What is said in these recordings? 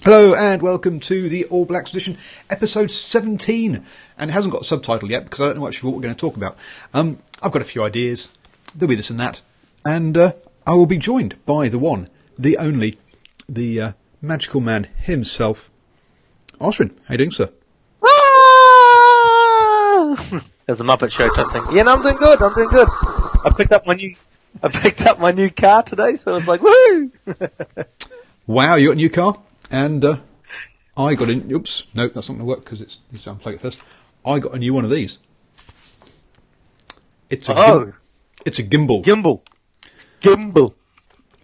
Hello and welcome to the All Blacks Edition EP17, and it hasn't got a subtitle yet because I don't know actually what we're going to talk about. I've got a few ideas, there'll be this and that, and I will be joined by the one, the only, the magical man himself, Ashwin. How you doing, sir? There's a Muppet Show type thing. Yeah, no, I'm doing good. I picked up my new car today, so it's like woohoo! Wow, you got a new car? And I got in. Oops, no, that's not going to work because it's needs to unplug it first. I got a new one of these. It's a it's a gimbal. Gimbal.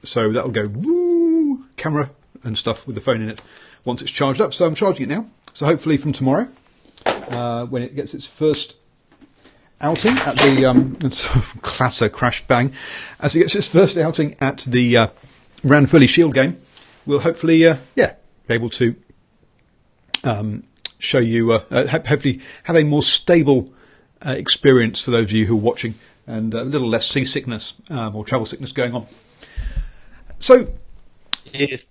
So that'll go woo, camera and stuff with the phone in it once it's charged up. So I'm charging it now. So hopefully from tomorrow, when it gets its first outing at the classic crash bang, as it gets its first outing at the Ranfurly Shield game. We'll hopefully, be able to show you, hopefully have a more stable experience for those of you who are watching, and a little less seasickness or travel sickness going on. So, Yes.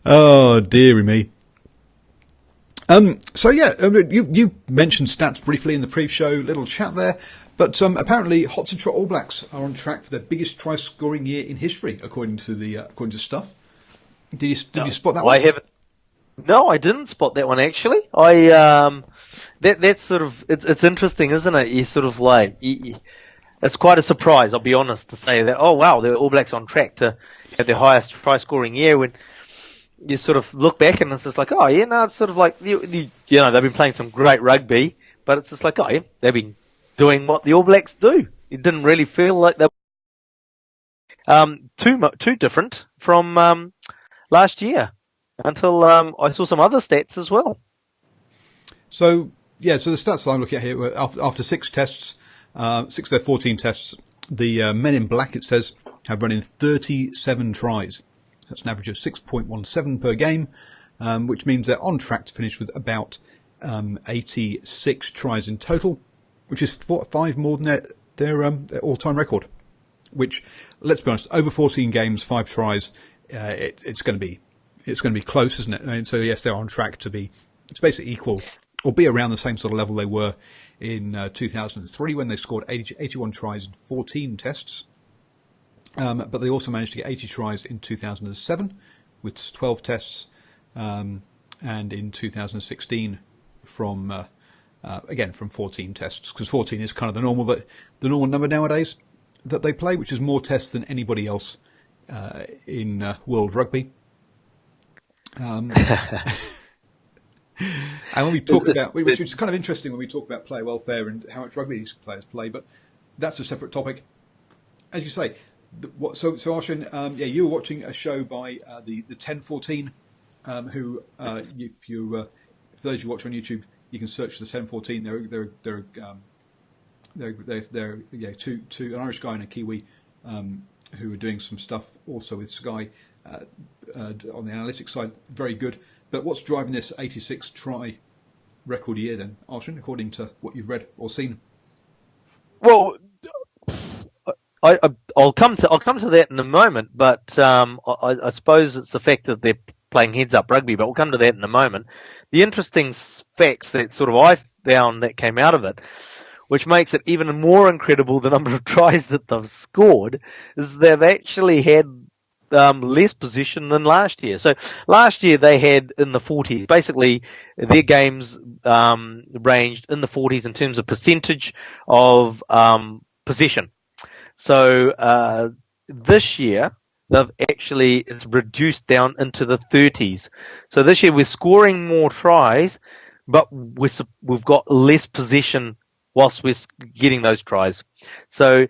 oh dearie me. You mentioned stats briefly in the pre-show little chat there. But apparently, Hotz and Trot All Blacks are on track for their biggest try-scoring year in history, according to stuff. Did you spot that one? I haven't. No, I didn't spot that one actually. That's sort of it's interesting, isn't it? You sort of like it's quite a surprise. I'll be honest to say that. Oh wow, the All Blacks on track to have their highest try-scoring year. When you sort of look back and it's just like, oh yeah, no, it's sort of like they've been playing some great rugby, but it's just like, oh yeah, they've been doing what the All Blacks do. It didn't really feel like they were too different from last year until I saw some other stats as well. So the stats I'm looking at here were after 6 tests, 6 of their 14 tests, the men in black, it says, have run in 37 tries. That's an average of 6.17 per game, which means they're on track to finish with about 86 tries in total, which is 5 more than their all-time record. Which, let's be honest, over 14 games, 5 tries, it's going to be close, isn't it? And so yes, they're on track to basically equal or be around the same sort of level they were in 2003 when they scored 81 tries in 14 tests. But they also managed to get 80 tries in 2007 with 12 tests, and in 2016 from 14 tests, because 14 is kind of the normal number nowadays that they play, which is more tests than anybody else in World Rugby. And when we talk about, which is kind of interesting when we talk about player welfare and how much rugby these players play, but that's a separate topic. As you say, so Arshin, you were watching a show by the 1014, who for those who watch on YouTube, you can search the 1014. They're two an Irish guy and a Kiwi who are doing some stuff also with Sky on the analytics side. Very good. But what's driving this 86 try record year then, Arshin, according to what you've read or seen? Well, I'll come to that in a moment, but I suppose it's the fact that they're playing heads-up rugby, but we'll come to that in a moment. The interesting facts that sort of I found that came out of it, which makes it even more incredible the number of tries that they've scored, is they've actually had less possession than last year. So last year they had in the 40s. Basically, their games ranged in the 40s in terms of percentage of possession. So this year it's reduced down into the 30s. So this year we're scoring more tries, but we've got less possession whilst we're getting those tries. So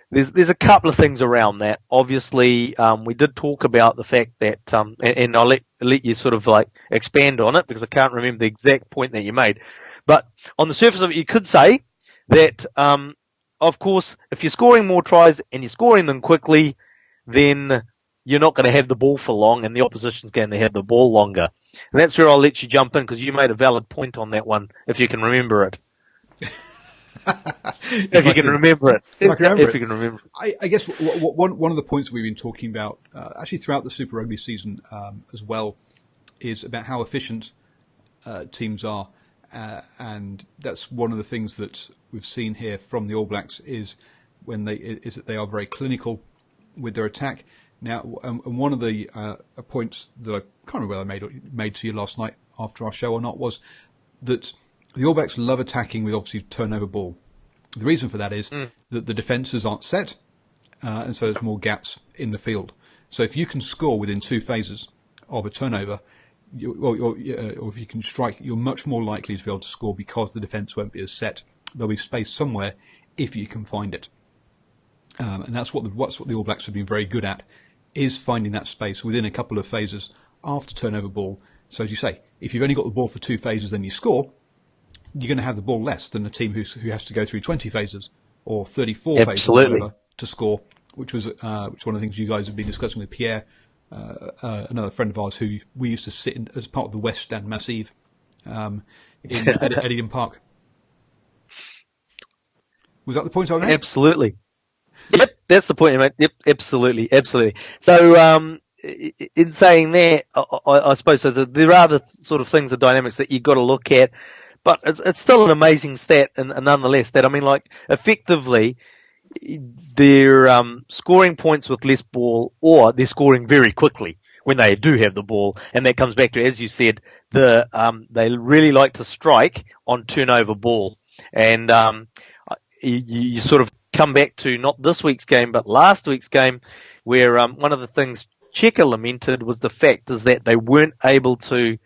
there's a couple of things around that. Obviously, we did talk about the fact that, and I'll let you sort of like expand on it because I can't remember the exact point that you made. But on the surface of it, you could say that, of course, if you're scoring more tries and you're scoring them quickly, then you're not going to have the ball for long and the opposition's going to have the ball longer. And that's where I'll let you jump in because you made a valid point on that one, if you can remember it. If you can remember it. If I can remember If you can remember it. I guess one of the points we've been talking about, actually throughout the Super Rugby season as well, is about how efficient teams are. And that's one of the things that we've seen here from the All Blacks is that they are very clinical with their attack. Now, and one of the points that I can't remember whether I made to you last night after our show or not was that the All Blacks love attacking with obviously turnover ball. The reason for that is that the defences aren't set, and so there's more gaps in the field. So if you can score within 2 phases of a turnover, or if you can strike, you're much more likely to be able to score because the defence won't be as set. There'll be space somewhere if you can find it. And that's what the All Blacks have been very good at, is finding that space within a couple of phases after turnover ball. So as you say, if you've only got the ball for 2 phases, then you score, you're going to have the ball less than a team who has to go through 20 phases or 34 phases or whatever to score, which was one of the things you guys have been discussing with Pierre, another friend of ours who we used to sit in as part of the West Stand Massive in Eden Park. Was that the point I made? Absolutely. Yep, that's the point you made. Yep, absolutely. So, in saying that, I suppose so there are the sort of things, the dynamics that you've got to look at, but it's still an amazing stat, and nonetheless, that, I mean, like, effectively, they're scoring points with less ball, or they're scoring very quickly when they do have the ball, and that comes back to, as you said, they really like to strike on turnover ball, and you sort of come back to not this week's game, but last week's game, where one of the things Checker lamented was the fact is that they weren't able to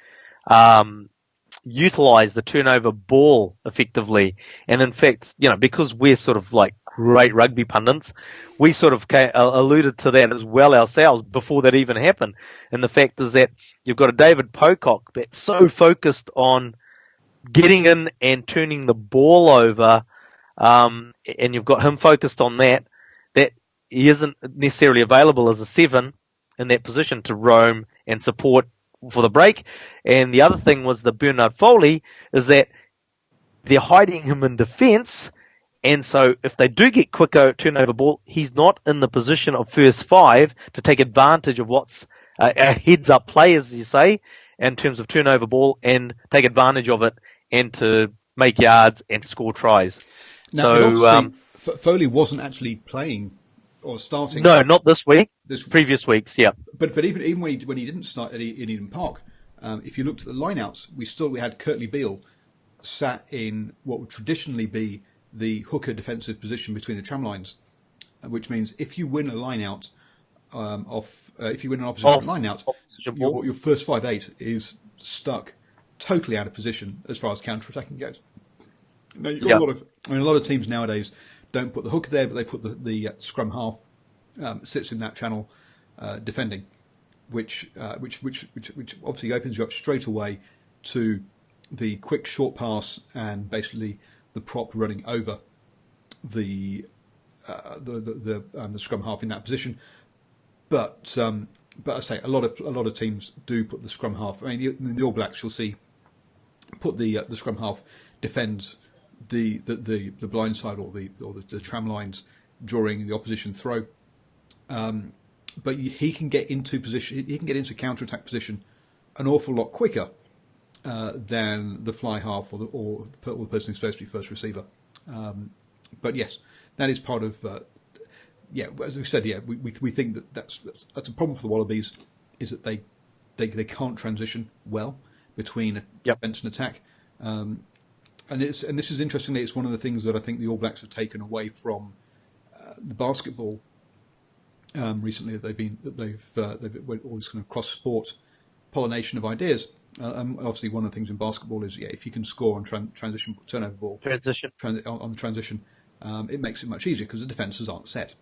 utilise the turnover ball effectively. And in fact, because we're sort of like great rugby pundits, we sort of alluded to that as well ourselves before that even happened. And the fact is that you've got a David Pocock that's so focused on getting in and turning the ball over, and you've got him focused on that he isn't necessarily available as a 7 in that position to roam and support for the break. And the other thing was the Bernard Foley is that they're hiding him in defence, and so if they do get quicker turnover ball, he's not in the position of first 5 to take advantage of what's a heads-up play, as you say, in terms of turnover ball, and take advantage of it and to make yards and to score tries. Now, so Foley wasn't actually playing or starting. No, not this week. Previous weeks, yeah. But even when he didn't start in Eden Park, if you looked at the lineouts, we had Kurtley Beale sat in what would traditionally be the hooker defensive position between the tram lines, which means if you win a lineout if you win an opposition lineout, your first 5'8" is stuck totally out of position as far as counter-attacking goes. Now you've got a lot of teams nowadays don't put the hooker there, but they put the scrum half sits in that channel defending, which obviously opens you up straight away to the quick short pass and basically the prop running over the scrum half in that position. But I say a lot of teams do put the scrum half. I mean, in the All Blacks, you'll see put the scrum half defends the blind side or the tram lines during the opposition throw. But he can get into position. He can get into counter-attack position an awful lot quicker than the fly half or the person who's supposed to be first receiver. But yes, that is part of. As we said, we think that's a problem for the Wallabies, is that they can't transition well between defence and attack. And this is interestingly, it's one of the things that I think the All Blacks have taken away from the basketball recently. They've all this kind of cross sport pollination of ideas. Obviously, one of the things in basketball is if you can score on transition turnover ball on the transition, it makes it much easier because the defences aren't set.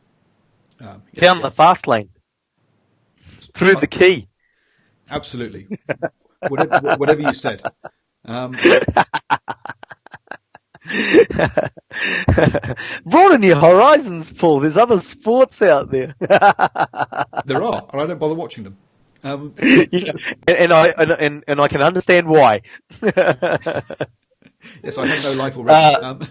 Down the fast lane through the key. Absolutely, whatever you said. Broaden your horizons, Paul. There's other sports out there. There are, and I don't bother watching them. And I can understand why. Yes, I have no life already.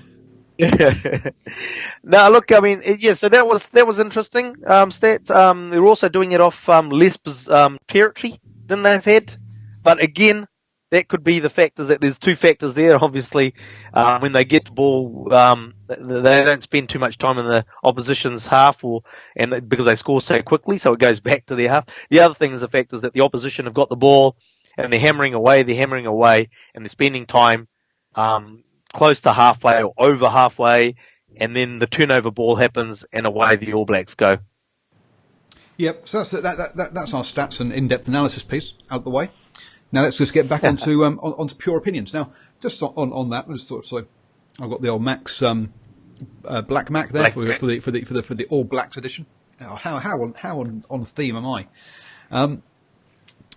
No, look, I mean, yeah. So that was interesting. Stats. They're also doing it off Lesbos territory than they've had, but again, that could be the factors. That there's two factors there. Obviously, when they get the ball, they don't spend too much time in the opposition's half, and because they score so quickly, so it goes back to their half. The other thing is the fact is that the opposition have got the ball and they're hammering away, and they're spending time close to halfway or over halfway, and then the turnover ball happens and away the All Blacks go. Yep, so that's our stats and in-depth analysis piece out the way. Now let's just get back onto pure opinions. Now, just on that, I just thought, so I've got the old Max Black Mac there for the All Blacks edition. Oh, how on theme am I?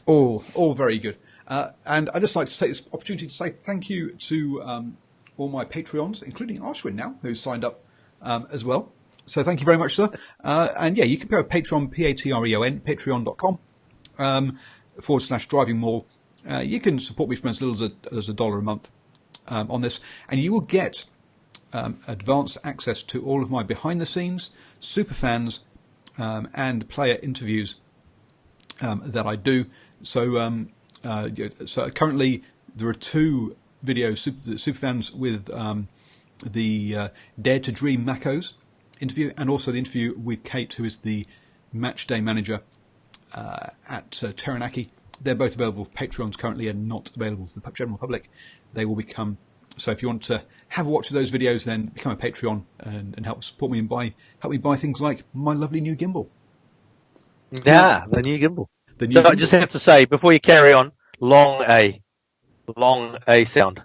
All very good. And I'd just like to take this opportunity to say thank you to all my Patreons, including Ashwin now, who's signed up as well. So thank you very much, sir. And yeah, you can go to Patreon, Patreon, patreon.com /DrivingMaul. You can support me from as little as $1 a month on this, and you will get advanced access to all of my behind-the-scenes, super fans, and player interviews that I do. So, so currently there are 2 videos, super fans with the Dare to Dream Macos interview, and also the interview with Kate, who is the match day manager at Taranaki. They're both available for Patreons currently and not available to the general public. They will become. So if you want to have a watch of those videos, then become a Patreon and help support me and help me buy things like my lovely new gimbal. Yeah, the new gimbal. Gimbal. I just have to say, before you carry on, long A sound.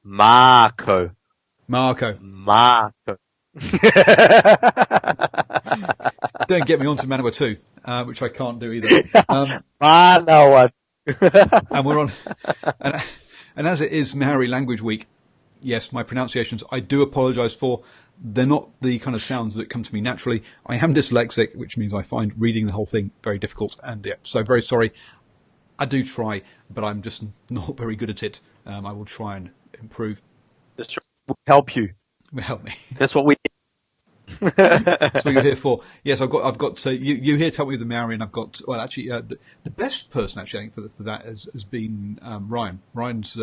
Marco. Don't get me on to Manawatu, which I can't do either. And we're on, and as it is Maori Language Week, yes, my pronunciations I do apologise for. They're not the kind of sounds that come to me naturally. I am dyslexic, which means I find reading the whole thing very difficult, and yeah, so very sorry. I do try, but I'm just not very good at it. I will try and improve. This will help you. Help me. That's what we. That's what you're here for. Yes, I've got. So you here to help me with the Maori, and I've got. Well, actually, the best person actually I think for that has been Ryan. Ryan's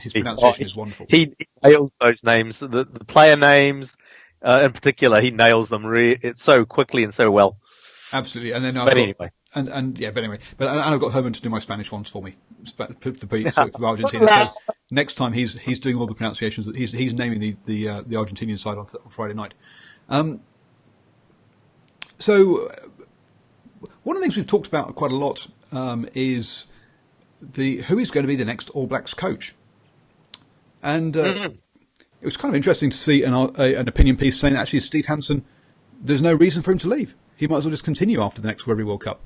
his pronunciation is wonderful. He nails those names, the player names in particular. He nails them so quickly and so well. Absolutely, and then anyway. But I've got Herman to do my Spanish ones for me. For Argentina. So next time he's doing all the pronunciations. He's naming the Argentinian side on Friday night. So one of the things we've talked about quite a lot is who is going to be the next All Blacks coach, and it was kind of interesting to see an opinion piece saying that actually Steve Hansen, there's no reason for him to leave. He might as well just continue after the next Rugby World Cup.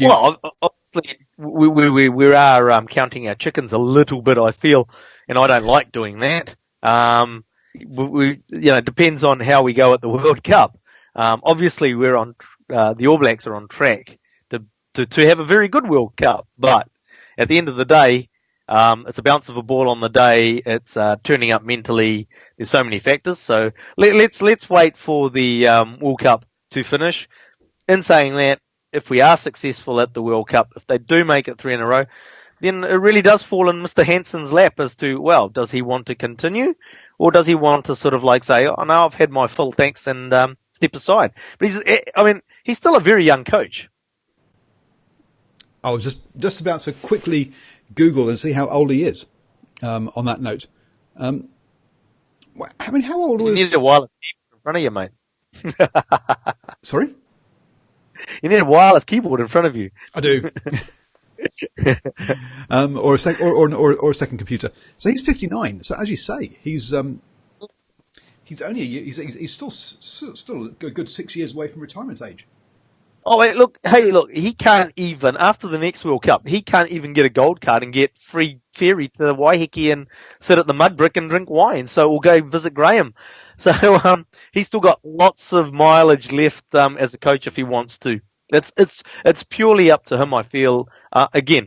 Well, obviously, we are counting our chickens a little bit, I feel, and I don't like doing that. It depends on how we go at the World Cup. Obviously, the All Blacks are on track to have a very good World Cup, but at the end of the day, it's a bounce of a ball on the day. It's turning up mentally. There's so many factors. So let's wait for the World Cup to finish. In saying that, if we are successful at the World Cup, if they do make it 3 in a row, then it really does fall in Mr. Hansen's lap as to, well, does he want to continue, or does he want to sort of like say, oh no, I've had my full thanks and step aside? But he's still a very young coach. I was just about to quickly Google and see how old he is. On that note, how old was? You need a wireless keyboard in front of you, mate. Sorry? You need a wireless keyboard in front of you. I do. Or a second computer. So he's 59. So as you say, he's only he's still a good 6 years away from retirement age. Oh, wait, look, he can't even, after the next World Cup, he can't even get a gold card and get free ferry to Waiheke and sit at the mud brick and drink wine. So we'll go visit Graham. So he's still got lots of mileage left as a coach if he wants to. It's purely up to him, I feel. Again,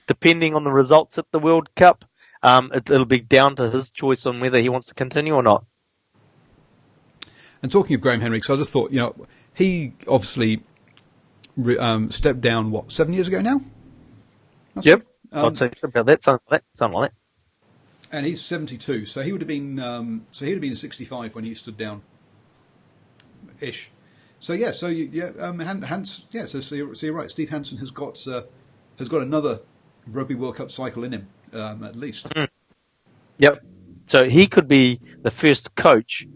depending on the results at the World Cup, it'll be down to his choice on whether he wants to continue or not. And talking of Graham Henry, so I just thought, he obviously stepped down, 7 years ago now? Yep. I'd say about that, something like that. And he's 72, so he would have been 65 when he stood down, ish. So yeah, so so you're right. Steve Hansen has got another Rugby World Cup cycle in him, at least. Mm. Yep. So he could be the first coach.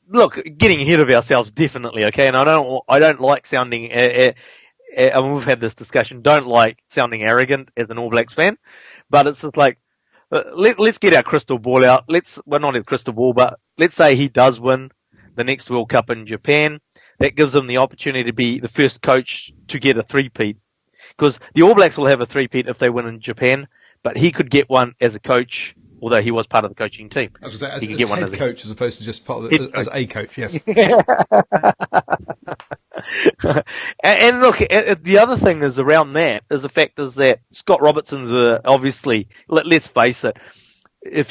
Look, getting ahead of ourselves, definitely. Okay, and I don't like sounding. And we've had this discussion. Don't like sounding arrogant as an All Blacks fan, but it's just like let's get our crystal ball out. Well, not a crystal ball, but let's say he does win the next World Cup in Japan. That gives him the opportunity to be the first coach to get a three-peat. Because the All Blacks will have a three-peat if they win in Japan, but he could get one as a coach, although he was part of the coaching team. I was going to say, as head coach as opposed to just part of as a coach, yes. And look, the other thing is around that is the fact is that Scott Robertson's obviously, let's face it, if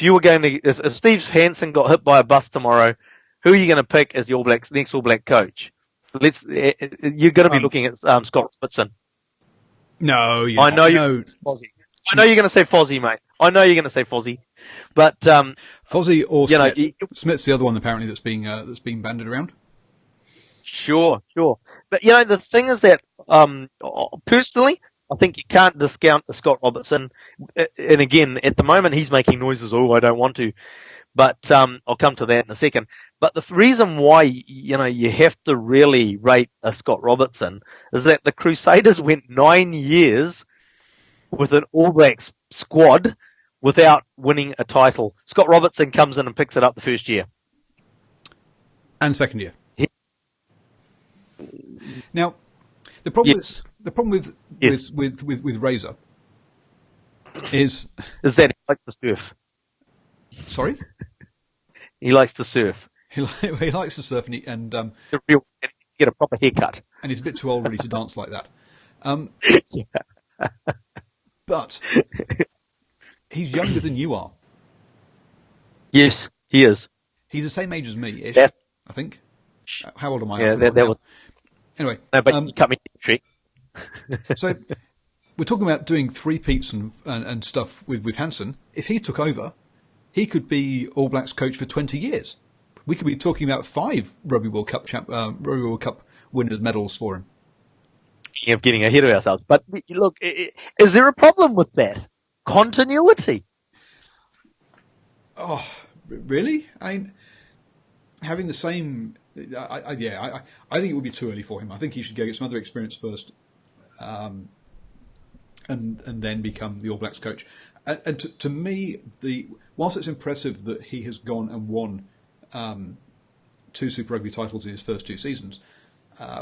Steve Hansen got hit by a bus tomorrow, who are you going to pick as the All Blacks next All Black coach? You're going to be looking at Scott Robertson. No, I know you're going to say Fozzie, mate. I know you're going to say Fozzie, but Fozzie or Smith. Smith's the other one apparently that's being banded around. Sure. But the thing is that personally, I think you can't discount the Scott Robertson. And again, at the moment, he's making noises. Oh, I don't want to. But I'll come to that in a second. But the reason why you have to really rate a Scott Robertson is that the Crusaders went 9 years with an All Blacks squad without winning a title. Scott Robertson comes in and picks it up the first year and second year. Yeah. Now, the problem with Razor is that he likes to surf. Sorry? He likes to surf. He likes to surf and get a proper haircut. And he's a bit too old really to dance like that. Yeah. But he's younger than you are. Yes, he is. He's the same age as me, ish, yeah. I think. How old am I? Yeah, that was... Anyway. No, but you cut me trick. So we're talking about doing three-peats and stuff with Hansen. If he took over, he could be All Blacks coach for 20 years. We could be talking about 5 Rugby World Cup winners' medals for him. Of getting ahead of ourselves. But look, is there a problem with that? Continuity? Oh, really? Having the same... I think it would be too early for him. I think he should go get some other experience first and then become the All Blacks coach. And to me, whilst it's impressive that he has gone and won 2 Super Rugby titles in his first 2 seasons,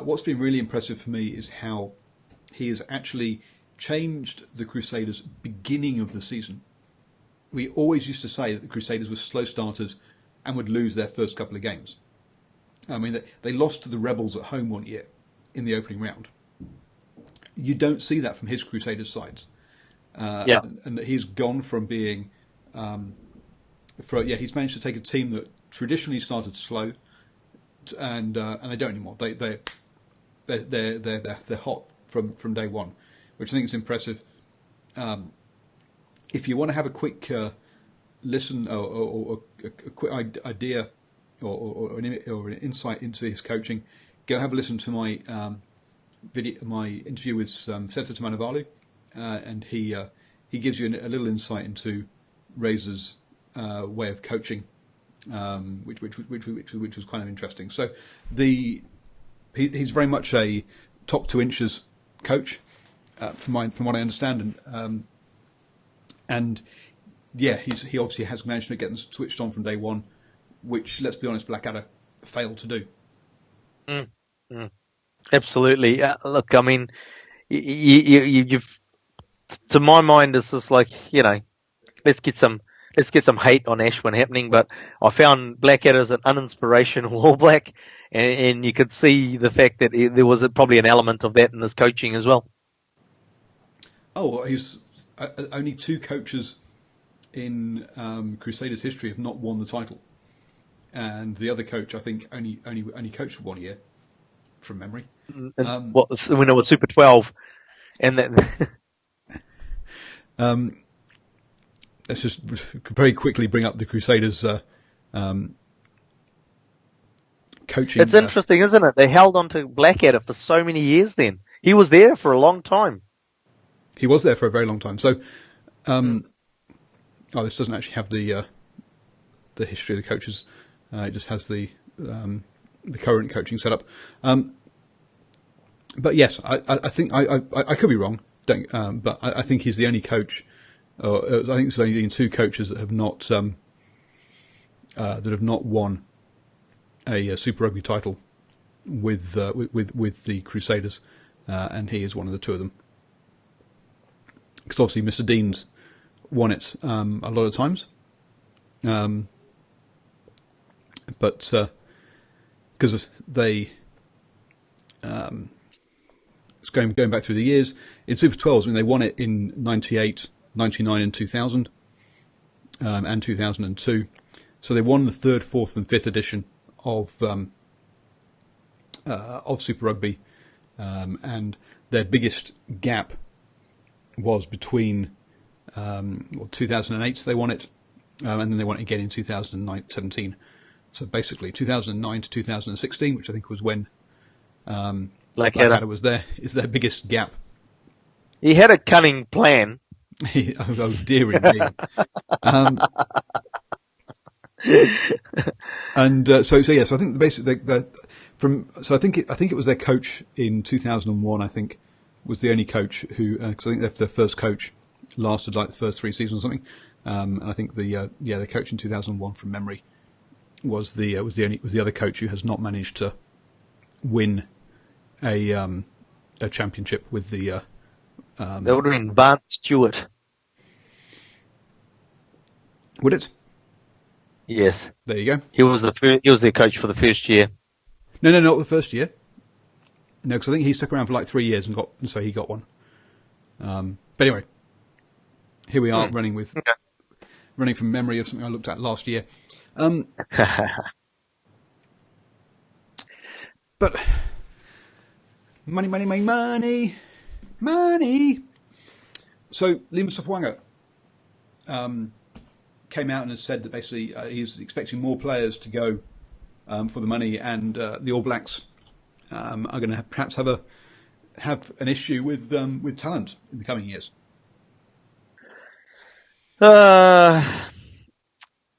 what's been really impressive for me is how he has actually changed the Crusaders' beginning of the season. We always used to say that the Crusaders were slow starters and would lose their first couple of games. I mean, they lost to the Rebels at home one year in the opening round. You don't see that from his Crusaders sides. And he's gone from being... he's managed to take a team that traditionally started slow and they don't anymore. They're hot from day one, which I think is impressive. If you want to have a quick listen or a quick idea or an insight into his coaching, go have a listen to my my interview with Seta Tamanavalu, and he gives you a little insight into Razor's way of coaching, which was kind of interesting. So he's very much a top 2 inches coach, from what I understand, and he obviously has managed to get them switched on from day one, which, let's be honest, Blackadder failed to do. Absolutely. Look, I mean, you've, to my mind, it's just like, let's get some hate on Ashwin happening, but I found Blackadder as an uninspirational All Black, and you could see the fact that there was probably an element of that in his coaching as well. Oh, he's only 2 coaches in Crusaders history have not won the title, and the other coach I think only coached for 1 year, from memory. When it was Super 12, and then let's just very quickly bring up the Crusaders coaching. It's interesting, isn't it? They held on to Blackadder for so many years. Then he was there for a long time. He was there for a very long time. So, this doesn't actually have the history of the coaches. It just has the current coaching setup. But yes, I think I could be wrong. But I think he's the only coach. I think there's only 2 coaches that have not won a Super Rugby title with the Crusaders, and he is one of the 2 of them. Because obviously Mr. Dean's won it a lot of times, but because they it's going back through the years in Super 12s. I mean, they won it in 98, 99, and 2000, and 2002. So they won the 3rd, 4th, and 5th edition of Super Rugby, and their biggest gap was between 2008, so they won it, and then they won it again in 2017. So basically 2009 to 2016, which I think was when Blackadder was there, is their biggest gap. He had a cunning plan. Oh dearie me. And so I think basically I think it was their coach in 2001. I think was the only coach who, because I think their first coach lasted like the first 3 seasons or something. And I think the coach in 2001 from memory was the other coach who has not managed to win a championship with the. That would have been Barney Stewart. Would it? Yes. There you go. He was their coach for the first year. No, not the first year. No, because I think he stuck around for like 3 years and so he got one. But anyway, here we are running from memory of something I looked at last year. But money. So Lima Sopoaga came out and has said that basically he's expecting more players to go for the money, and the All Blacks are going to perhaps have an issue with talent in the coming years. I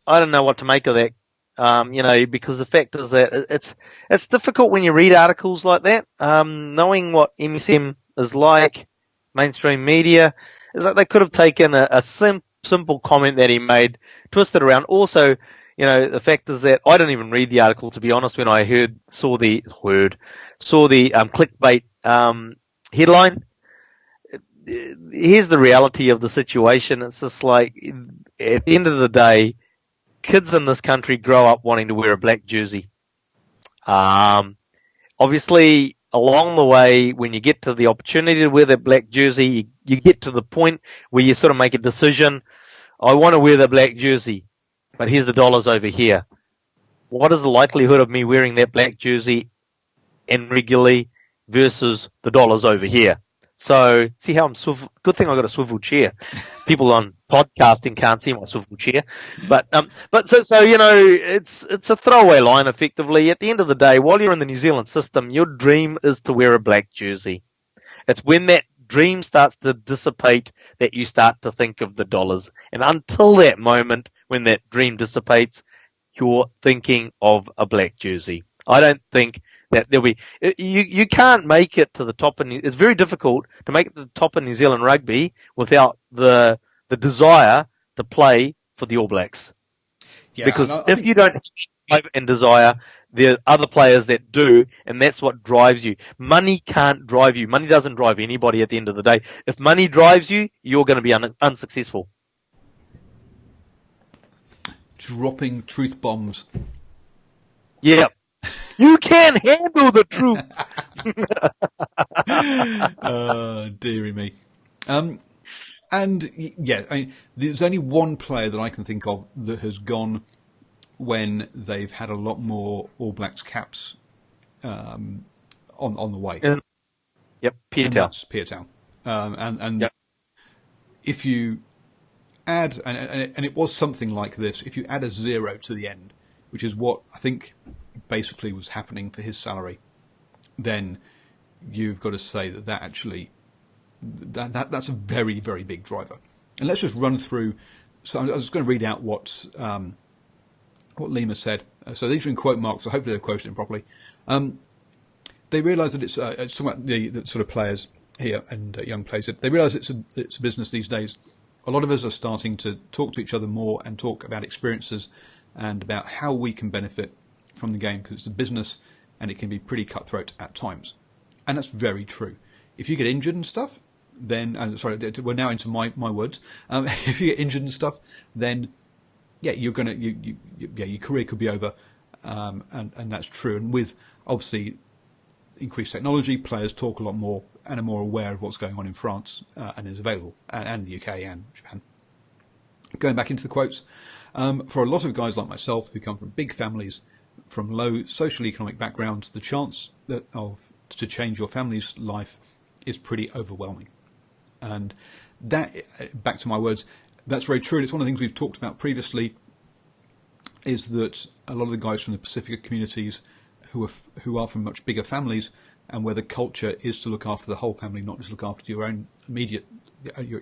don't know what to make of that. Because the fact is that it's difficult when you read articles like that. Knowing what MSM is like, mainstream media, is like they could have taken a simple comment that he made, twisted around. Also, the fact is that I didn't even read the article, to be honest, when I saw the clickbait headline. Here's the reality of the situation. It's just like, at the end of the day, kids in this country grow up wanting to wear a black jersey. Obviously, along the way, when you get to the opportunity to wear that black jersey, you get to the point where you sort of make a decision. I want to wear the black jersey, but here's the dollars over here. What is the likelihood of me wearing that black jersey and regularly versus the dollars over here? So, see how I'm good thing I got a swivel chair. People on podcasting can't see my swivel chair. But it's a throwaway line effectively. At the end of the day, while you're in the New Zealand system, your dream is to wear a black jersey. It's when that dream starts to dissipate that you start to think of the dollars. And until that moment, when that dream dissipates, you're thinking of a black jersey. I don't think that there'll be, you can't make it to the top, and it's very difficult to make it to the top of New Zealand rugby without the desire to play for the All Blacks. Yeah, because if you don't have and desire, there are other players that do, and that's what drives you. Money can't drive you. Money doesn't drive anybody at the end of the day. If money drives you, you're going to be unsuccessful. Dropping truth bombs. Yeah. You can't handle the truth. Dearie me. And yeah, I mean, there's only one player that I can think of that has gone when they've had a lot more All Blacks caps on the way. Yep, Peter And Tau. that's Peter Tau. And Yep. if you add, and it was something like this, if you add a 0 to the end, which is what I think basically was happening for his salary, then you've got to say that actually that's a very, very big driver. And let's just run through. So I was going to read out what Lima said. So these are in quote marks, so hopefully they're quoted in properly. They realise that it's talking about the sort of players here and young players. They realise it's a business these days. A lot of us are starting to talk to each other more and talk about experiences and about how we can benefit from the game, because it's a business and it can be pretty cutthroat at times. And that's very true. If you get injured and stuff, then sorry, we're now into my words. If you get injured and stuff, then yeah, you're gonna your career could be over, and that's true. And with obviously increased technology, players talk a lot more and are more aware of what's going on in France and is available, and the UK and Japan. Going back into the quotes, for a lot of guys like myself who come from big families, from low social economic backgrounds, the chance to change your family's life is pretty overwhelming. And that, back to my words, that's very true. And it's one of the things we've talked about previously, is that a lot of the guys from the Pacifica communities who are from much bigger families, and where the culture is to look after the whole family, not just look after your own immediate, your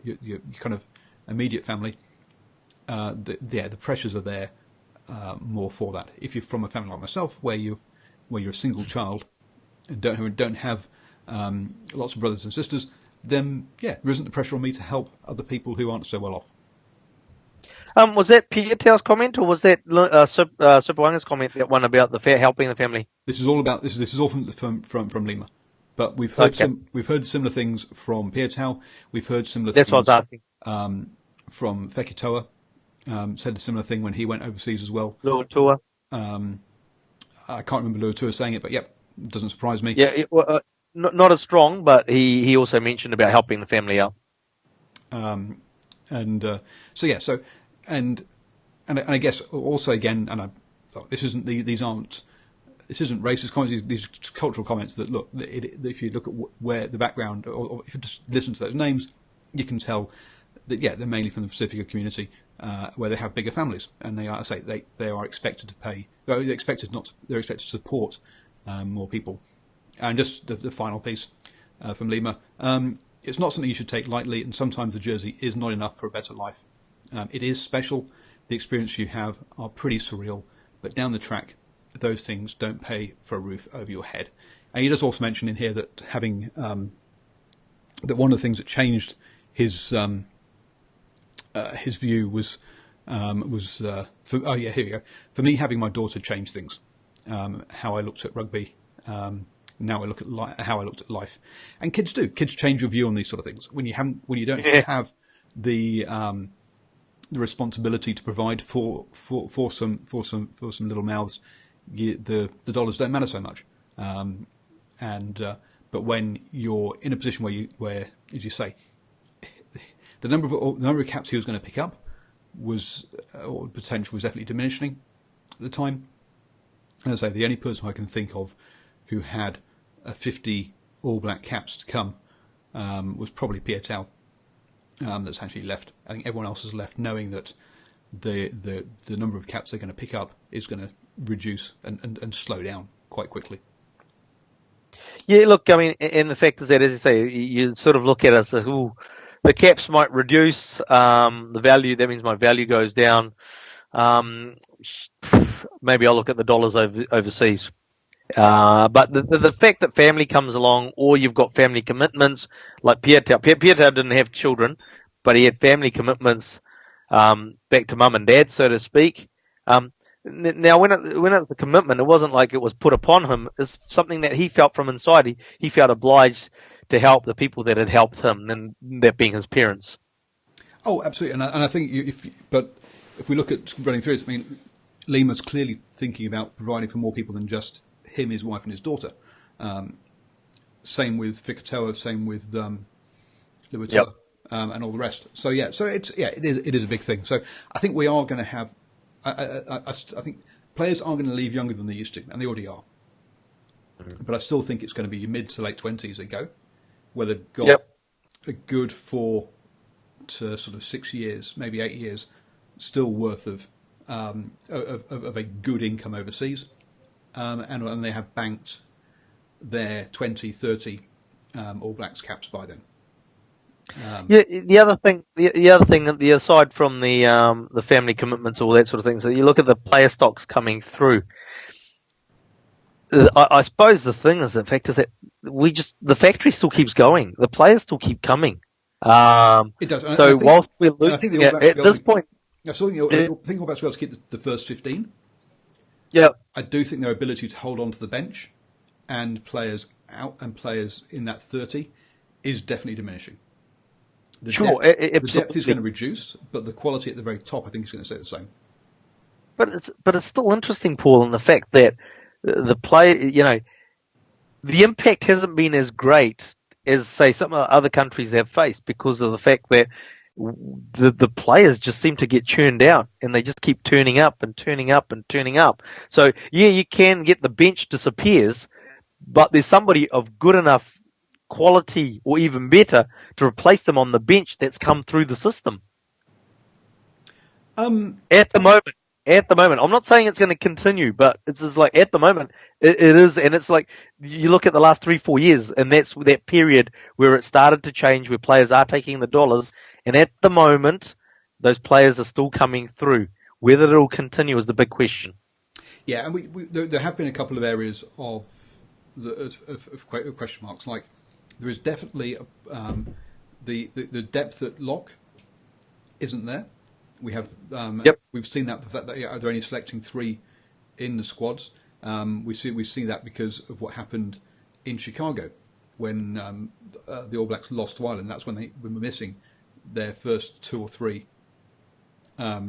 kind of immediate family. The pressures are there more for that. If you're from a family like myself, where you're a single child and don't have lots of brothers and sisters, then yeah, there isn't the pressure on me to help other people who aren't so well off. Was that Peter Tau's comment, or was that Superwanga's comment, that one about helping the family? This is all from Lima, but we've heard similar things from Peter Tau. We've heard similar things. That's what I was asking. From Fekitoa, said a similar thing when he went overseas as well. Luatua. I can't remember Luatua saying it, but yep, it doesn't surprise me. Yeah, not as strong, but he also mentioned about helping the family out. And I guess also again, this isn't racist comments. These cultural comments that look. If you look at where the background, or if you just listen to those names, you can tell that they're mainly from the Pacifica community, where they have bigger families, and they are expected to pay. They're expected to support more people. And just the final piece from Lima. It's not something you should take lightly, and sometimes the jersey is not enough for a better life. It is special. The experience you have are pretty surreal, but down the track, those things don't pay for a roof over your head. And he does also mention in here that having that one of the things that changed his view was here we go. For me, having my daughter changed things. How I looked at rugby. Now I look at how I looked at life, and kids do. Kids change your view on these sort of things when you don't have the responsibility to provide for some little mouths. The dollars don't matter so much, but when you're in a position where as you say, the number of caps he was going to pick up or potential was definitely diminishing at the time. And as I say, the only person I can think of who had 50 All Black caps to come was probably Peter Tau. That's actually left. I think everyone else has left knowing that the number of caps they're going to pick up is going to reduce and slow down quite quickly. Yeah, look, I mean, and the fact is that, as you say, you sort of look at it as, the caps might reduce the value. That means my value goes down. Maybe I'll look at the dollars overseas. But the fact that family comes along, or you've got family commitments, like Pierre Tau didn't have children, but he had family commitments back to mum and dad, so to speak. Now, when it was a commitment, it wasn't like it was put upon him. It's something that he felt from inside. He felt obliged to help the people that had helped him, and that being his parents. Oh, absolutely. And I think if we look at running through this, I mean, Lima's clearly thinking about providing for more people than just him, his wife, and his daughter. Same with Fekitoa, same with Luatua. and all the rest. So it is a big thing. So I think we are going to have. I think players are going to leave younger than they used to, and they already are. But I still think it's going to be your mid to late 20s they go, where they've got a good 4 to sort of 6 years, maybe 8 years, still worth of a good income overseas, and they have banked their 20, 30 All Blacks caps by then. The other thing, aside from the family commitments, all that sort of thing. So you look at the player stocks coming through. I suppose the thing is, the fact is that the factory still keeps going. The players still keep coming. It does. So whilst we're looking at this point, I still think All Blacks will be able to keep the first 15. Yeah, I do think their ability to hold on to the bench and players out and players in that 30 is definitely diminishing. The depth is going to reduce, but the quality at the very top, I think, is going to stay the same. But it's still interesting, Paul, in the fact that the play, the impact hasn't been as great as, say, some of the other countries have faced because of the fact that the players just seem to get churned out and they just keep turning up and turning up and turning up. So, you can get the bench disappears, but there's somebody of good enough quality or even better to replace them on the bench that's come through the system. At the moment, I'm not saying it's going to continue, but it's just like at the moment it is, and it's like you look at the last 3-4 years, and that's that period where it started to change, where players are taking the dollars, and at the moment those players are still coming through. Whether it'll continue is the big question. Yeah, and there have been a couple of areas of question marks. Like there is definitely the depth at lock isn't there. We have we've seen that the fact that they're only selecting 3 in the squads. We've seen that because of what happened in Chicago when the All Blacks lost to Ireland. That's when they were missing their first 2 or 3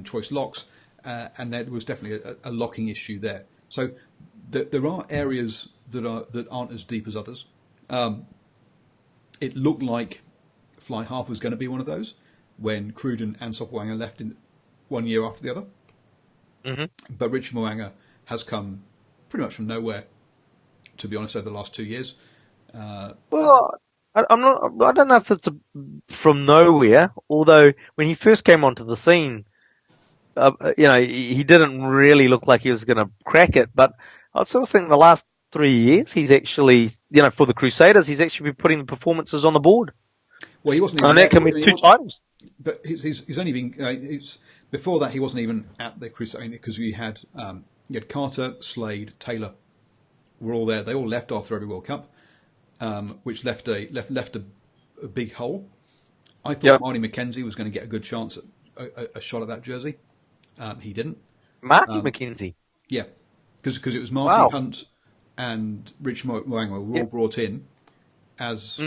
choice locks, and there was definitely a locking issue there. So there are areas that aren't as deep as others. It looked like fly half was going to be one of those when Cruden and Sopoaga left in 1 year after the other. Mm-hmm. But Richie Mo'unga has come pretty much from nowhere, to be honest, over the last 2 years. Well, I don't know if it's from nowhere, although when he first came onto the scene, he didn't really look like he was going to crack it, but I sort of think the last 3 years, he's actually, for the Crusaders, he's actually been putting the performances on the board. Well, he wasn't even. And that can be 2 titles. But he's only been. Before that, he wasn't even at the Crusaders because you had Carter, Slade, Taylor, were all there. They all left after every World Cup, which left a big hole. I thought Marty McKenzie was going to get a good chance at a shot at that jersey. He didn't. Marty McKenzie. Yeah, because it was Marcy Hunt and Rich Mo'unga were all brought in as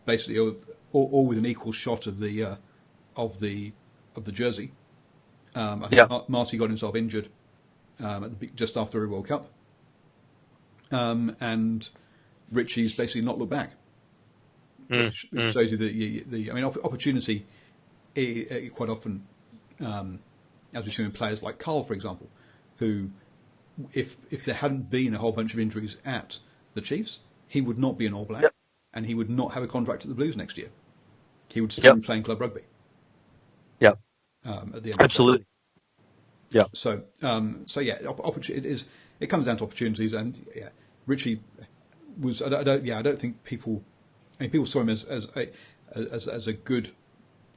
basically all with an equal shot of the jersey. I think Marty got himself injured just after the World Cup, and Richie's basically not looked back. Which shows you that opportunity quite often, as we've seen in players like Carl, for example, who, if there hadn't been a whole bunch of injuries at the Chiefs, he would not be an All Black, and he would not have a contract at the Blues next year. He would still be playing club rugby. Yeah. At the end. Absolutely. Yeah. So it comes down to opportunities, and Richie was. I don't think people. I mean, people saw him as a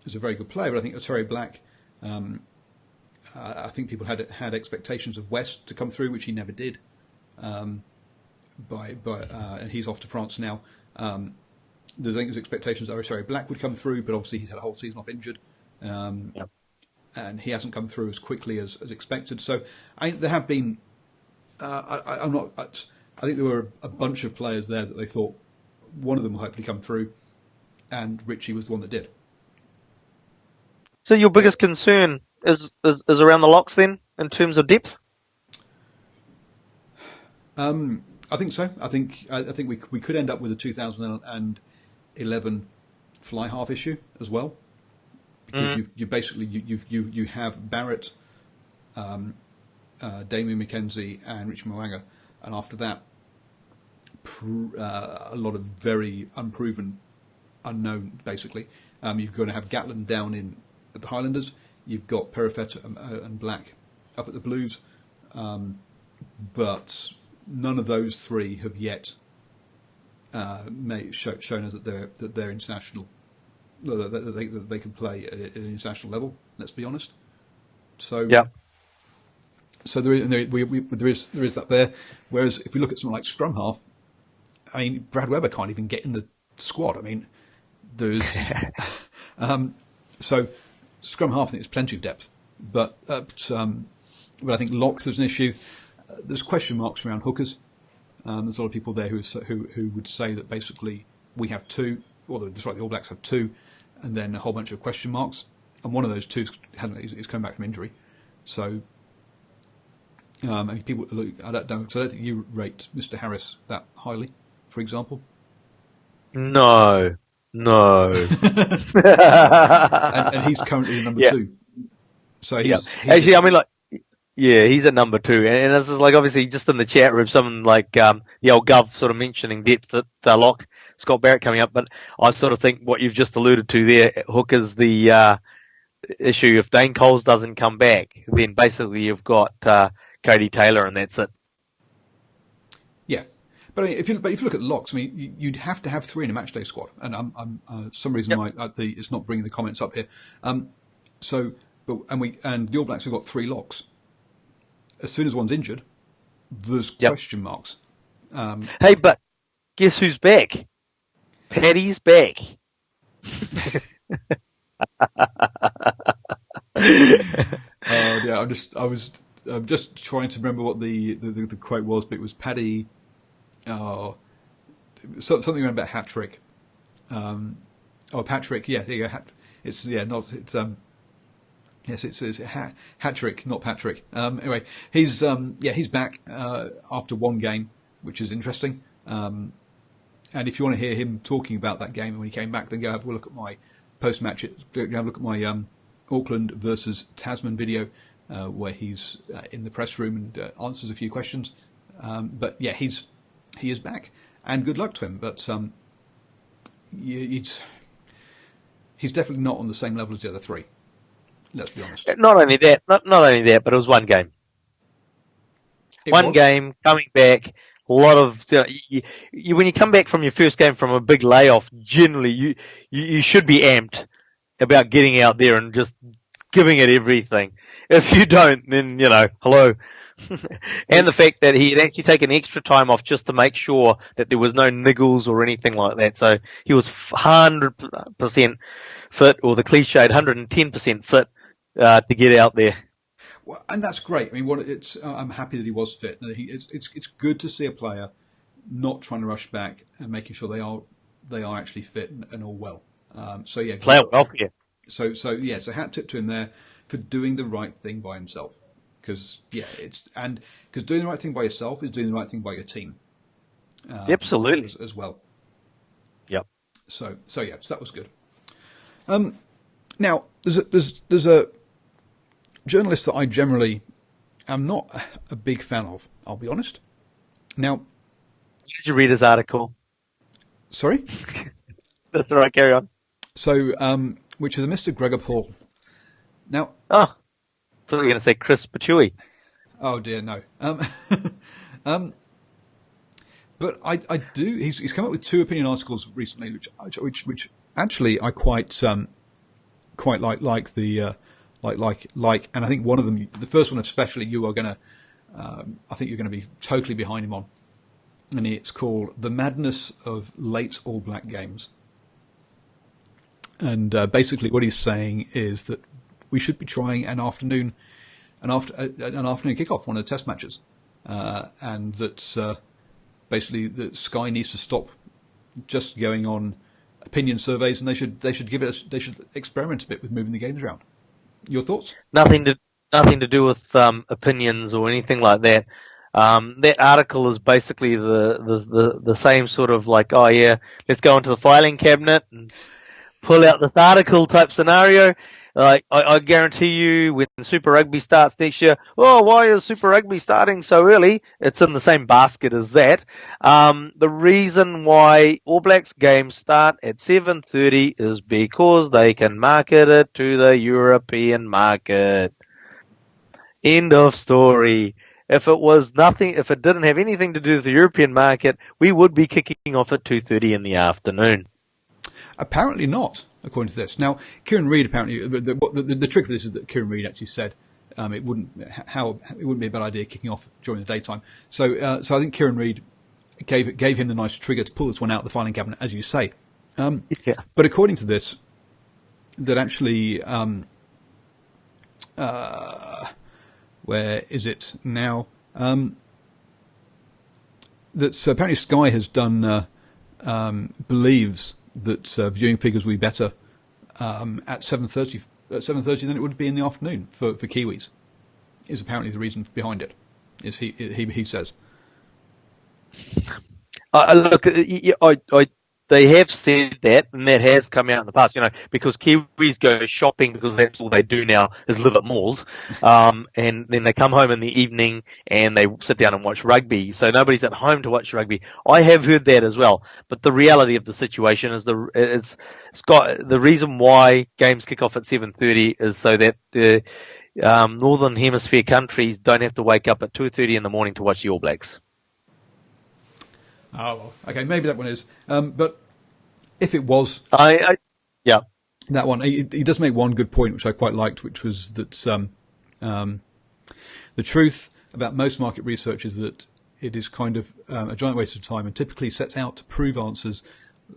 very good player, but I think Terry Black. I think people had expectations of West to come through, which he never did. And he's off to France now. There's expectations that Terry Black would come through, but obviously he's had a whole season off injured. And he hasn't come through as quickly as expected. So there have been. I think there were a bunch of players there that they thought one of them will hopefully come through, and Richie was the one that did. So your biggest concern is around the locks then, in terms of depth? I think so. I think we could end up with a 2011 fly half issue as well, because you have Barrett, Damien McKenzie, and Rich Mwanga, and after that, a lot of very unproven, unknown. Basically, you're going to have Gatland down at the Highlanders. You've got Perifetta and Black up at the Blues, but none of those three have yet shown us that they're international, that they can play at an international level. Let's be honest. So yeah. So there is that there. Whereas if we look at someone like scrum half, I mean, Brad Webber can't even get in the squad. I mean, there's so scrum half, I think there's plenty of depth, but I think lock, there's an issue. There's question marks around hookers. There's a lot of people there who would say that basically we have two, or the All Blacks have two, and then a whole bunch of question marks, and one of those two is coming back from injury. So, I mean, people look. I don't think you rate Mr. Harris that highly, for example. No. and he's currently number two. So he's actually, I mean, like, yeah, he's at number two, and this is like obviously just in the chat room, someone like the old Gov sort of mentioning depth at lock, Scott Barrett coming up, but I sort of think what you've just alluded to there, Hook, is the issue. If Dane Coles doesn't come back, then basically you've got Cody Taylor, and that's it. Yeah. But I mean, if you look at the locks, I mean, you'd have to have three in a matchday squad, and for some reason it's not bringing the comments up here. And the All Blacks have got three locks. As soon as one's injured, there's question marks. Hey, but guess who's back? Paddy's back. Yeah, I'm just trying to remember what the quote was, but it was Paddy. Something about hat trick. Patrick. Yeah, there you go. Yes, it's hat trick, not Patrick. Anyway, he's back after one game, which is interesting. And if you want to hear him talking about that game when he came back, then go have a look at my post-match. Go have a look at my Auckland versus Tasman video, where he's in the press room and answers a few questions. But yeah, he is back, and good luck to him. But he's definitely not on the same level as the other three. Let's be honest. Not only that, but it was one game. One game, coming back. A lot of when you come back from your first game from a big layoff, generally you should be amped about getting out there and just giving it everything. If you don't, then hello. And the fact that he had actually taken extra time off just to make sure that there was no niggles or anything like that. So he was 100% fit, or the cliched 110% fit to get out there. Well, and that's great. I mean, I'm happy that he was fit. It's good to see a player not trying to rush back and making sure they are actually fit and all well. Player welfare. So hat tip to him there for doing the right thing by himself. Because doing the right thing by yourself is doing the right thing by your team. Absolutely, as well. Yep. So that was good. Now there's a journalist that I generally am not a big fan of. I'll be honest. Now, did you read his article? Sorry. That's all right. Carry on. So, which is a Mr. Gregor Paul. Now. Oh. I thought you were going to say Chris Patui. Oh dear, no. But I do. He's come up with two opinion articles recently, which actually I quite like the and I think one of them, the first one especially, you are going to, I think you're going to be totally behind him on, and it's called "The Madness of Late All Black Games." And basically, what he's saying is that we should be trying an afternoon kickoff, one of the test matches, and that basically that Sky needs to stop just going on opinion surveys, and they should experiment a bit with moving the games around. Your thoughts? Nothing to do with opinions or anything like that. That article is basically the same sort of like, oh yeah, let's go into the filing cabinet and pull out this article type scenario. Like, I guarantee you when Super Rugby starts next year, oh, why is Super Rugby starting so early? It's in the same basket as that. The reason why All Blacks games start at 7:30 is because they can market it to the European market. End of story. If it didn't have anything to do with the European market, we would be kicking off at 2:30 in the afternoon. Apparently not, according to this. Now, Kieran Reid apparently the trick for this is that Kieran Reid actually said it wouldn't be a bad idea kicking off during the daytime. So I think Kieran Reid gave him the nice trigger to pull this one out of the filing cabinet, as you say. Yeah. But according to this, that actually, where is it now? That apparently Sky has done believes that viewing figures will be better at 7:30 than it would be in the afternoon for Kiwis. Is apparently the reason behind it. Is he says. Look, they have said that, and that has come out in the past, because Kiwis go shopping because that's all they do now is live at malls, and then they come home in the evening and they sit down and watch rugby. So nobody's at home to watch rugby. I have heard that as well, but the reality of the situation is the reason why games kick off at 7:30 is so that the Northern Hemisphere countries don't have to wake up at 2:30 in the morning to watch the All Blacks. Oh, well, okay, maybe that one is. But if it was, yeah, that one, he does make one good point, which I quite liked, which was that the truth about most market research is that it is kind of a giant waste of time and typically sets out to prove answers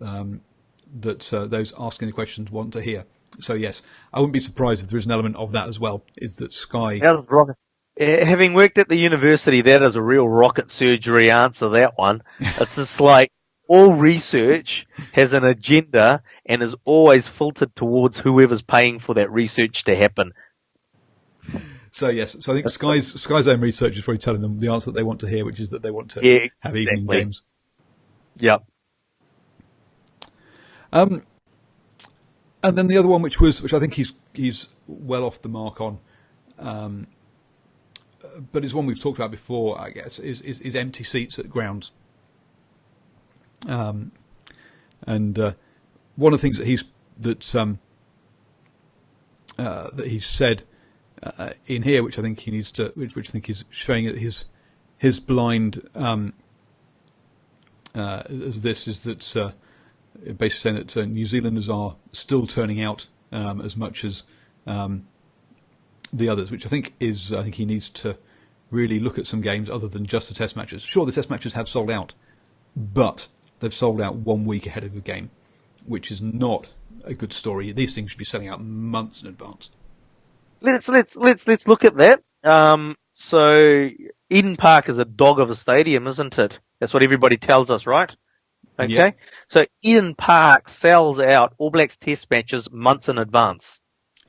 that those asking the questions want to hear. So yes, I wouldn't be surprised if there is an element of that as well. Is that Sky? Having worked at the university, that is a real rocket surgery answer, that one. It's just like all research has an agenda and is always filtered towards whoever's paying for that research to happen. So yes, I think Sky's own research is probably telling them the answer that they want to hear, which is that they want to have evening games. Yep. And then the other one, which I think he's well off the mark on, but is one we've talked about before, I guess, is empty seats at grounds. And one of the things that he's said in here, which I think he needs to, which I think is showing his blind as this is that basically saying that New Zealanders are still turning out as much as the others, which I think he needs to really look at some games other than just the test matches. Sure, the test matches have sold out, but they've sold out 1 week ahead of the game, which is not a good story. These things should be selling out months in advance. Let's look at that. So Eden Park is a dog of a stadium, isn't it? That's what everybody tells us, right? Okay. Yeah. So Eden Park sells out All Blacks test matches months in advance.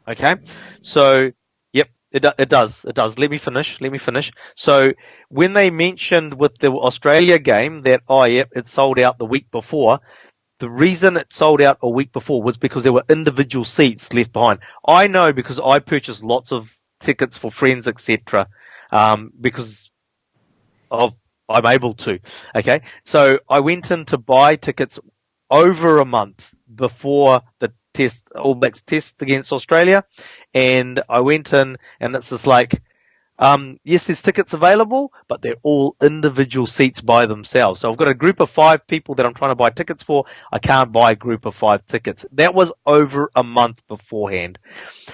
Okay. So, yep, it does. Let me finish. So when they mentioned with the Australia game that, it sold out the week before, the reason it sold out a week before was because there were individual seats left behind. I know because I purchased lots of tickets for friends, etc. Because I'm able to. Okay. So I went in to buy tickets over a month before the test, All Blacks test against Australia. And I went in and it's just like, yes, there's tickets available, but they're all individual seats by themselves. So I've got a group of 5 people that I'm trying to buy tickets for. I can't buy a group of 5 tickets. That was over a month beforehand.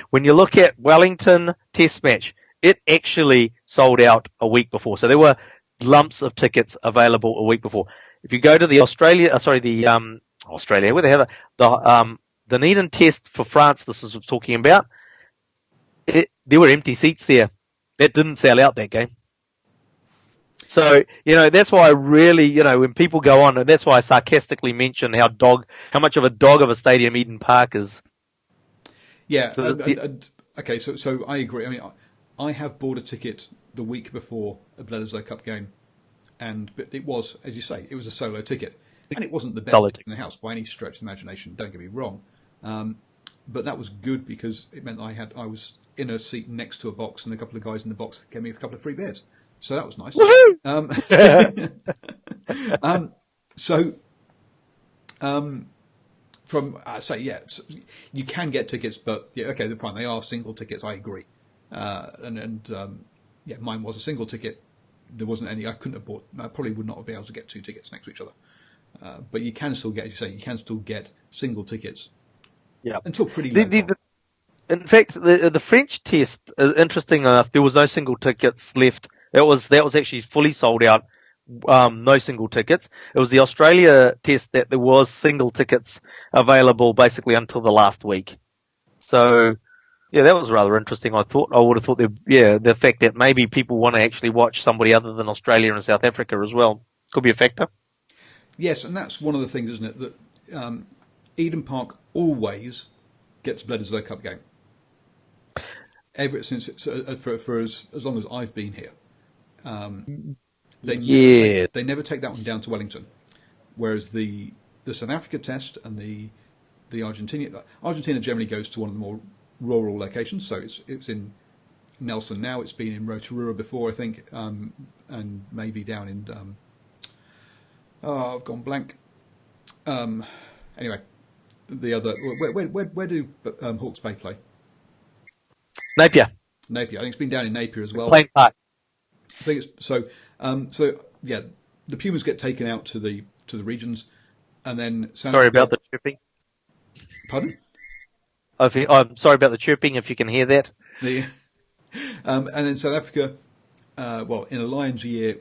When you look at Wellington test match, it actually sold out a week before. So there were lumps of tickets available a week before. If you go to the Australia, where the hell, the Dunedin test for France, this is what I'm talking about, there were empty seats there. That didn't sell out that game. So, that's why I really, when people go on, and that's why I sarcastically mention how much of a dog of a stadium Eden Park is. Yeah. Okay. So I agree. I mean, I have bought a ticket the week before a Bledisloe Cup game, but it was, as you say, it was a solo ticket, and it wasn't the best ticket in the house by any stretch of the imagination. Don't get me wrong, But that was good because it meant I was in a seat next to a box, and a couple of guys in the box gave me a couple of free beers. So that was nice. So, from you can get tickets, but yeah, okay, fine. They are single tickets. I agree. Mine was a single ticket. There wasn't any. I couldn't have bought. I probably would not have been able to get 2 tickets next to each other. But you can still get, as you say, you can still get single tickets. Yeah. Until pretty late. In fact, the French test, interesting enough, there was no single tickets left. That was actually fully sold out. No single tickets. It was the Australia test that there was single tickets available basically until the last week. So, yeah, that was rather interesting. I would have thought the fact that maybe people want to actually watch somebody other than Australia and South Africa as well could be a factor. Yes, and that's one of the things, isn't it, that Eden Park always gets Bledisloe World Cup game. Ever since it's for as long as I've been here, they never take that one down to Wellington, whereas the South Africa test and the Argentina generally goes to one of the more rural locations. So it's in Nelson now. It's been in Rotorua before, I think, and maybe down in I've gone blank. Anyway, the other where do Hawke's Bay play? Napier. I think it's been down in Napier as well. Plain Park. I think it's so. The Pumas get taken out to the regions, and then sorry about the chirping. Pardon? I'm sorry about the chirping. If you can hear that. And then South Africa, in a Lions year,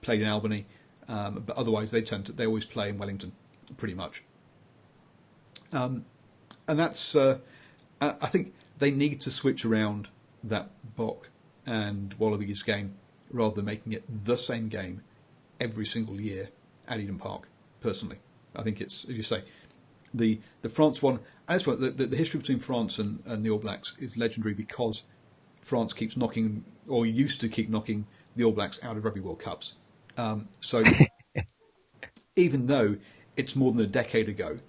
played in Albany, but otherwise they always play in Wellington, pretty much. And that's I think they need to switch around that Bok and Wallabies game rather than making it the same game every single year at Eden Park. Personally, I think it's, as you say, the France one. And the history between France and the All Blacks is legendary because France keeps knocking, or used to keep knocking, the All Blacks out of Rugby World Cups. So even though it's more than a decade ago,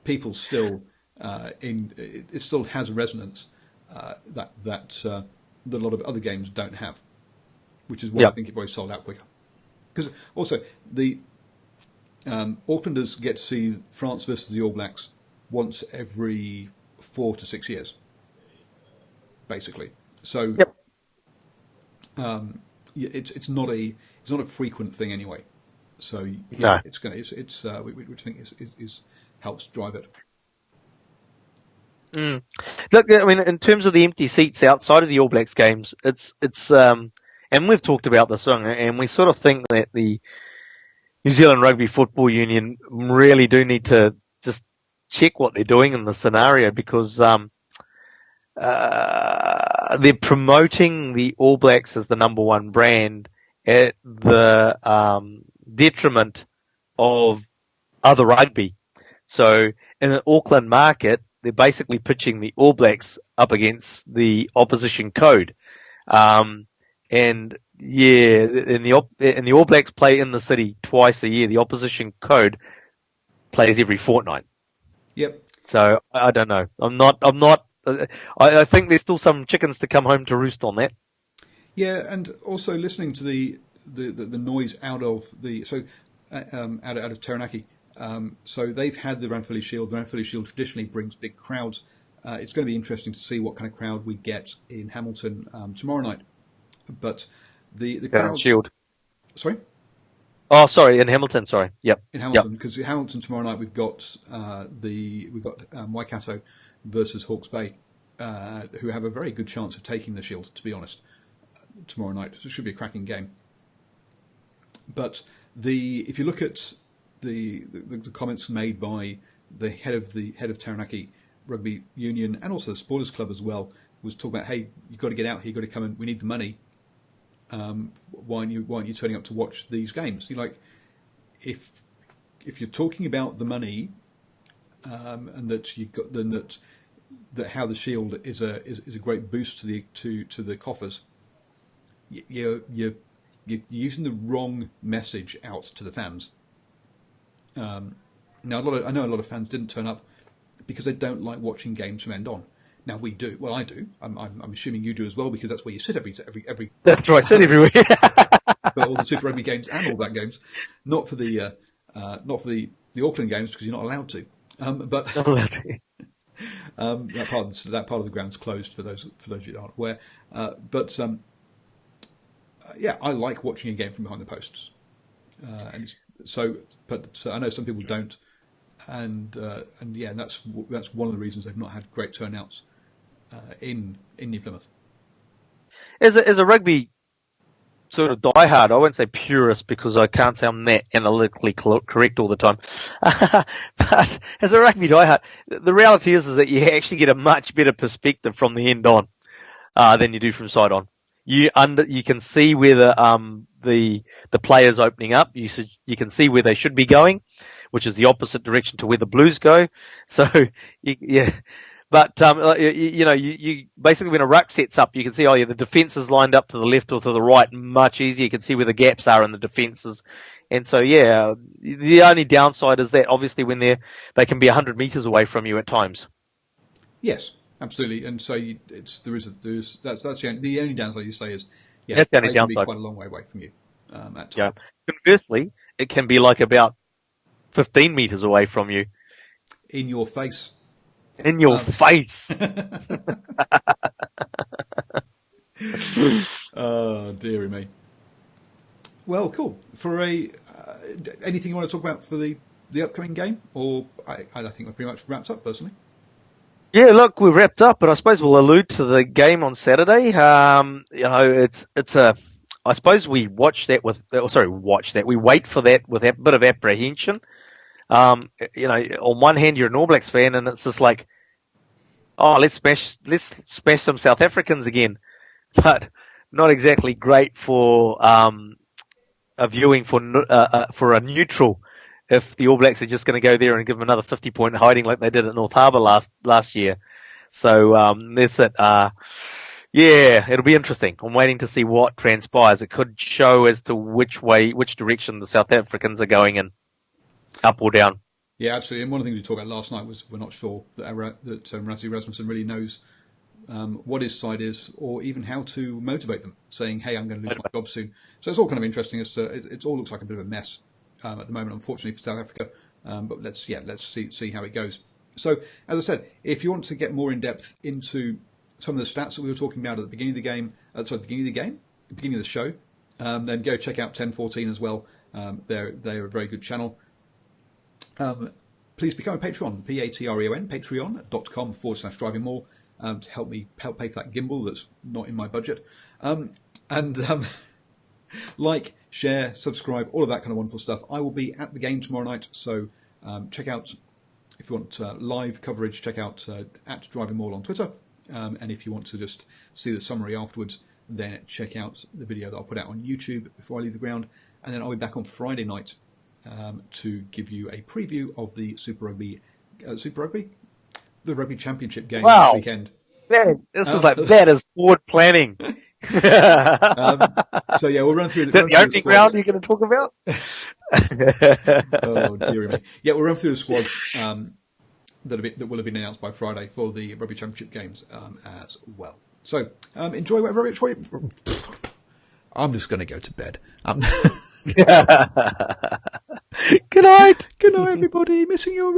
people still it still has a resonance that a lot of other games don't have, which is why I think it always sold out quicker. Because also the Aucklanders get to see France versus the All Blacks once every 4 to 6 years, basically. So it's not a frequent thing anyway. So which I think is helps drive it. Look, I mean, in terms of the empty seats outside of the All Blacks games, it's and we've talked about this, and we sort of think that the New Zealand Rugby Football Union really do need to just check what they're doing in the scenario, because they're promoting the All Blacks as the number one brand at the detriment of other rugby. So in the Auckland market, they're basically pitching the All Blacks up against the opposition code. And the All Blacks play in the city twice a year. The opposition code plays every fortnight. Yep. So I don't know. I think there's still some chickens to come home to roost on that. Yeah, and also listening to the noise out of out of Taranaki. So they've had the Ranfurly Shield. The Ranfurly Shield traditionally brings big crowds. It's going to be interesting to see what kind of crowd we get in Hamilton tomorrow night. But the crowd Shield. Sorry. Oh, sorry, in Hamilton. Sorry. Yep. In Hamilton, because Hamilton tomorrow night we've got Waikato versus Hawke's Bay, who have a very good chance of taking the Shield. To be honest, tomorrow night it should be a cracking game. But if you look at the comments made by the head of Taranaki Rugby Union and also the Supporters Club as well, was talking about, hey, you've got to get out here, you've got to come in, we need the money. Why aren't you turning up to watch these games? You're like, if you're talking about the money, and that you've got that how the Shield is a great boost to the coffers, you're using the wrong message out to the fans. Now I know a lot of fans didn't turn up because they don't like watching games from end on. Now we do. Well, I do. I'm assuming you do as well, because that's where you sit every. That's right. Sit everywhere. For all the Super Rugby games and All Black games, not for the Auckland games, because you're not allowed to. But that part of the ground's closed for those who aren't aware. Yeah, I like watching a game from behind the posts, but I know some people don't, and yeah, that's one of the reasons they've not had great turnouts in New Plymouth. As a rugby sort of diehard, I won't say purist because I can't say I'm that analytically correct all the time. But as a rugby diehard, the reality is that you actually get a much better perspective from the end on than you do from side on. You can see where the players opening up. You can see where they should be going, which is the opposite direction to where the Blues go. So yeah. But you basically, when a ruck sets up, you can see the defence is lined up to the left or to the right much easier. You can see where the gaps are in the defences, and so yeah, the only downside is that obviously when they can be 100 metres away from you at times. Yes, absolutely, and so that's the only downside you say is that's the only they downside. can be quite a long way away from you at times. Yeah. Conversely, it can be like about 15 metres away from you. In your face. In your face. Oh, dearie me. Well, cool. For anything you want to talk about for the upcoming game, or I think we're pretty much wrapped up personally. Yeah, look, we're wrapped up, but I suppose we'll allude to the game on Saturday. I suppose we we wait for that with a bit of apprehension. On one hand, you're an All Blacks fan, and it's just like, let's smash some South Africans again, but not exactly great for a viewing for a neutral. If the All Blacks are just going to go there and give them another 50-point hiding like they did at North Harbour last year, so that's it. Yeah, it'll be interesting. I'm waiting to see what transpires. It could show as to which direction the South Africans are going in. Up or down? Yeah, absolutely. And one of the things we talked about last night was we're not sure that Rassie Rasmussen really knows what his side is, or even how to motivate them, saying, "Hey, I'm going to lose my job soon." So it's all kind of interesting. It all looks like a bit of a mess at the moment, unfortunately for South Africa. But let's see how it goes. So, as I said, if you want to get more in depth into some of the stats that we were talking about at the beginning of the game, beginning of the show, then go check out 1014 as well. They're a very good channel. Please become a Patreon, Patreon, patreon.com/DrivingMaul, to help pay for that gimbal that's not in my budget. Like, share, subscribe, all of that kind of wonderful stuff. I will be at the game tomorrow night, so check out, if you want live coverage, check out at DrivingMaul on Twitter. And if you want to just see the summary afterwards, then check out the video that I'll put out on YouTube before I leave the ground. And then I'll be back on Friday night to give you a preview of the the Rugby Championship game this weekend. That is forward planning. So yeah, we'll run through the opening round you're going to talk about. Oh dearie me! Yeah, we'll run through the squads that will have been announced by Friday for the Rugby Championship games as well. So enjoy whatever. I'm just going to go to bed. Good night, everybody. Missing you.